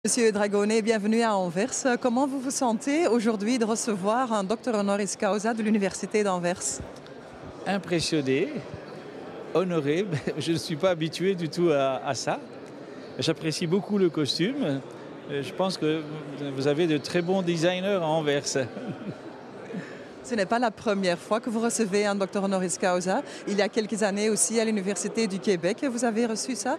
Monsieur Dragonet, bienvenue à Anvers. Comment vous vous sentez aujourd'hui de recevoir un docteur honoris causa de l'Université d'Anvers? Impressionné, honoré. Je ne suis pas habitué du tout à ça. J'apprécie beaucoup le costume. Je pense que vous avez de très bons designers à Anvers. Ce n'est pas la première fois que vous recevez un docteur honoris causa. Il y a quelques années aussi à l'Université du Québec, vous avez reçu ça.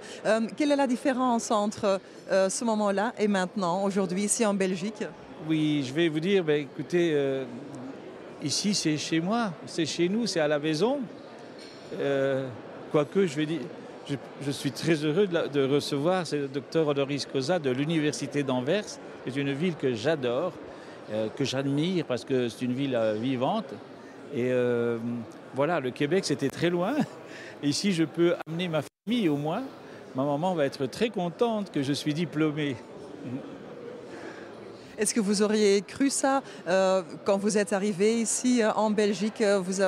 Quelle est la différence entre ce moment-là et maintenant, aujourd'hui, ici en Belgique? Oui, je vais vous dire, écoutez, ici c'est chez moi, c'est chez nous, c'est à la maison. Quoique, je vais dire, je suis très heureux de recevoir ce docteur honoris causa de l'Université d'Anvers. C'est une ville que j'adore, que j'admire parce que c'est une ville vivante. Et voilà, le Québec, c'était très loin. Ici, je peux amener ma famille au moins. Ma maman va être très contente que je suis diplômé. Est-ce que vous auriez cru ça quand vous êtes arrivé ici en Belgique? Vous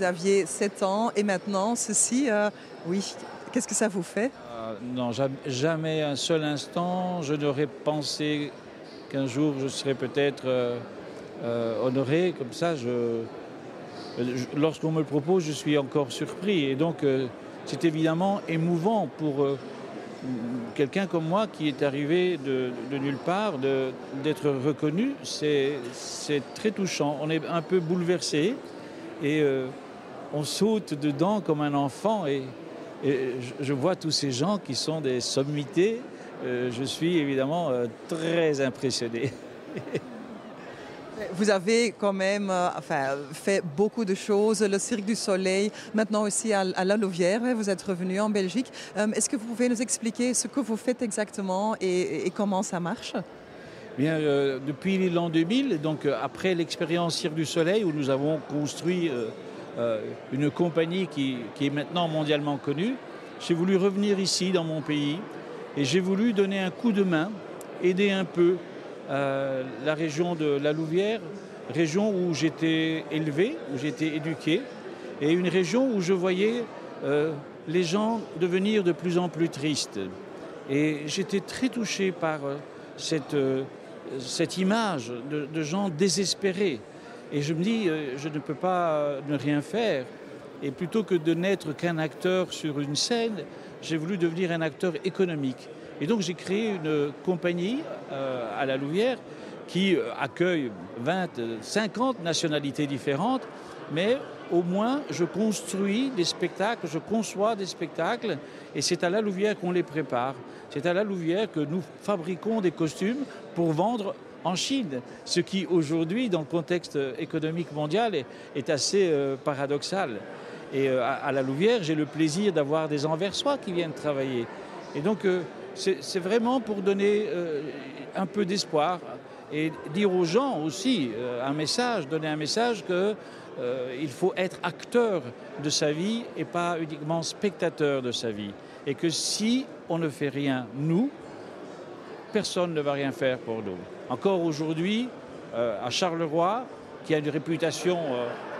aviez 7 ans et maintenant ceci, oui. Qu'est-ce que ça vous fait? Non, jamais un seul instant, je n'aurais pensé qu'un jour je serais peut-être honoré. Comme ça, lorsqu'on me le propose, je suis encore surpris. Et donc, c'est évidemment émouvant pour quelqu'un comme moi qui est arrivé de nulle part, d'être reconnu. C'est très touchant. On est un peu bouleversé et on saute dedans comme un enfant. Et je vois tous ces gens qui sont des sommités. Je suis évidemment très impressionné. Vous avez quand même fait beaucoup de choses, le Cirque du Soleil, maintenant aussi à la Louvière, vous êtes revenu en Belgique. Est-ce que vous pouvez nous expliquer ce que vous faites exactement et comment ça marche? Bien, depuis l'an 2000, donc après l'expérience Cirque du Soleil, où nous avons construit une compagnie qui est maintenant mondialement connue, j'ai voulu revenir ici, dans mon pays, et j'ai voulu donner un coup de main, aider un peu la région de la Louvière, région où j'étais élevé, où j'étais éduqué, et une région où je voyais les gens devenir de plus en plus tristes. Et j'étais très touché par cette image de gens désespérés. Et je me dis, je ne peux pas ne rien faire. Et plutôt que de n'être qu'un acteur sur une scène, j'ai voulu devenir un acteur économique. Et donc j'ai créé une compagnie à la Louvière qui accueille 50 nationalités différentes, mais au moins je construis des spectacles, je conçois des spectacles, et c'est à la Louvière qu'on les prépare. C'est à la Louvière que nous fabriquons des costumes pour vendre en Chine, ce qui aujourd'hui, dans le contexte économique mondial, est assez paradoxal. Et à la Louvière, j'ai le plaisir d'avoir des Anversois qui viennent travailler. Et donc, c'est vraiment pour donner un peu d'espoir et dire aux gens aussi donner un message qu'il faut être acteur de sa vie et pas uniquement spectateur de sa vie. Et que si on ne fait rien, nous, personne ne va rien faire pour nous. Encore aujourd'hui, à Charleroi, qui a une réputation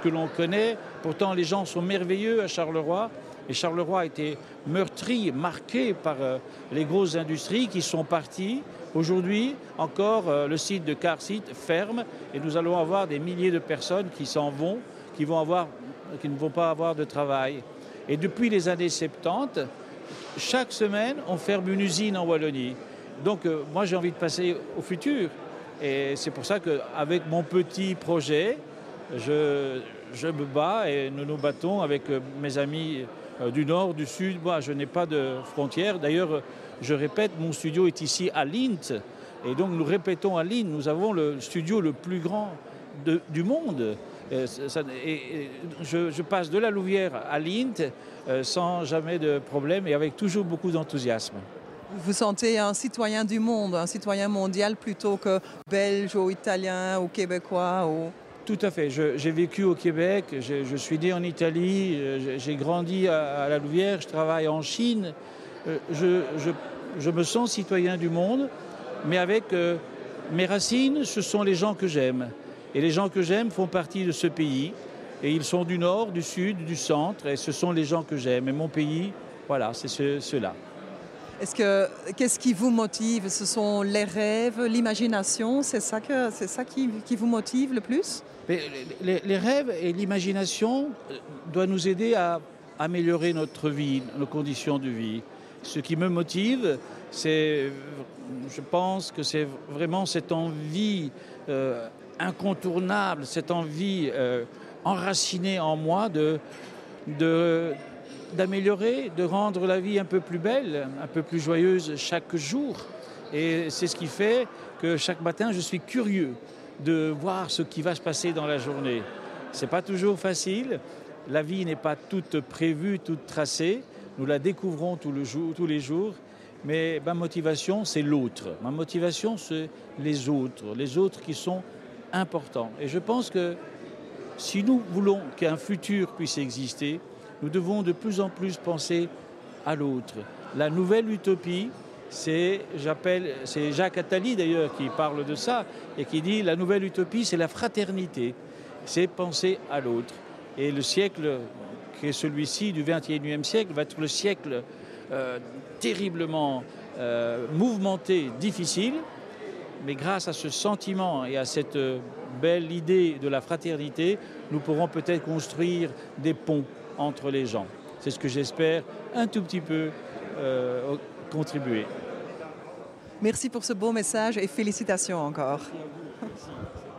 que l'on connaît, pourtant les gens sont merveilleux à Charleroi. Et Charleroi a été meurtri, marqué par les grosses industries qui sont parties. Aujourd'hui, encore, le site de Car Seat ferme et nous allons avoir des milliers de personnes qui s'en vont, qui ne vont pas avoir de travail. Et depuis les années 70, chaque semaine, on ferme une usine en Wallonie. Donc, moi, j'ai envie de passer au futur. Et c'est pour ça qu'avec mon petit projet, je me bats et nous nous battons avec mes amis du Nord, du Sud. Moi, je n'ai pas de frontières. D'ailleurs, je répète, mon studio est ici à Lint. Et donc, nous répétons à Lint. Nous avons le studio le plus grand du monde. Je passe de la Louvière à Lint sans jamais de problème et avec toujours beaucoup d'enthousiasme. Vous vous sentez un citoyen du monde, un citoyen mondial plutôt que belge ou italien ou québécois ou... Tout à fait. J'ai vécu au Québec, je suis né en Italie, j'ai grandi à la Louvière, je travaille en Chine. Je me sens citoyen du monde, mais avec mes racines, ce sont les gens que j'aime. Et les gens que j'aime font partie de ce pays. Et ils sont du nord, du sud, du centre, et ce sont les gens que j'aime. Et mon pays, voilà, c'est ceux-là. Qu'est-ce qui vous motive? Ce sont les rêves, l'imagination, c'est ça qui vous motive le plus? Mais les rêves et l'imagination doivent nous aider à améliorer notre vie, nos conditions de vie. Ce qui me motive, je pense que c'est vraiment cette envie incontournable, cette envie enracinée en moi d'améliorer, de rendre la vie un peu plus belle, un peu plus joyeuse chaque jour. Et c'est ce qui fait que chaque matin, je suis curieux de voir ce qui va se passer dans la journée. Ce n'est pas toujours facile. La vie n'est pas toute prévue, toute tracée. Nous la découvrons tous les jours. Mais ma motivation, c'est l'autre. Ma motivation, c'est les autres qui sont importants. Et je pense que si nous voulons qu'un futur puisse exister, nous devons de plus en plus penser à l'autre. La nouvelle utopie, c'est Jacques Attali d'ailleurs qui parle de ça et qui dit la nouvelle utopie, c'est la fraternité, c'est penser à l'autre. Et le siècle qui est celui-ci du XXIe siècle va être le siècle terriblement mouvementé, difficile, mais grâce à ce sentiment et à cette belle idée de la fraternité, nous pourrons peut-être construire des ponts entre les gens. C'est ce que j'espère un tout petit peu contribuer. Merci pour ce beau message et félicitations encore. Merci à vous. Merci.